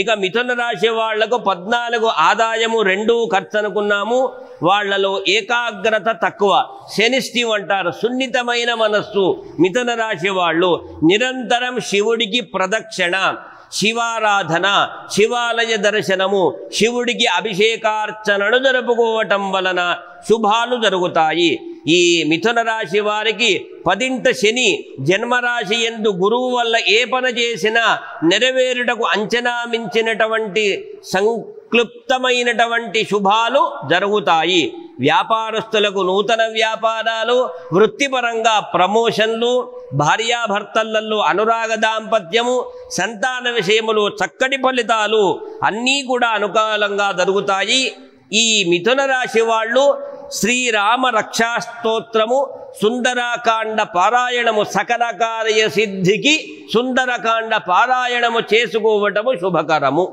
ఇక మిథున రాశి వాళ్లకు 14 ఆదాయము 2 ఖర్చు అనుకున్నాము. వాళ్లలో ఏకాగ్రత తక్కువ, సెన్సిటివ్ అంటారు, సున్నితమైన మనస్సు మిథున రాశి వాళ్ళు. నిరంతరం శివుడికి ప్రదక్షిణ, శివారాధన, శివాలయ దర్శనము, శివుడికి అభిషేకార్చనను జరుపుకోవటం వలన శుభాలు జరుగుతాయి. ఈ మిథున రాశి వారికి 10ంట శని, జన్మరాశి యందు గురువు వల్ల ఏ పని చేసినా నెరవేరుటకు అంచనా మించినటువంటి సంక్లుప్తమైనటువంటి శుభాలు జరుగుతాయి. వ్యాపారస్తులకు నూతన వ్యాపారాలు, వృత్తిపరంగా ప్రమోషన్లు, భార్యాభర్తలలో అనురాగ దాంపత్యము, సంతాన విషయములు చక్కటి ఫలితాలు అన్నీ కూడా అనుకూలంగా జరుగుతాయి. ఈ మిథున రాశి వాళ్ళు శ్రీరామ రక్షాస్తోత్రము, సుందరకాండ పారాయణము, సకల కార్య సిద్ధికి సుందరకాండ పారాయణము చేసుకోవటము శుభకరము.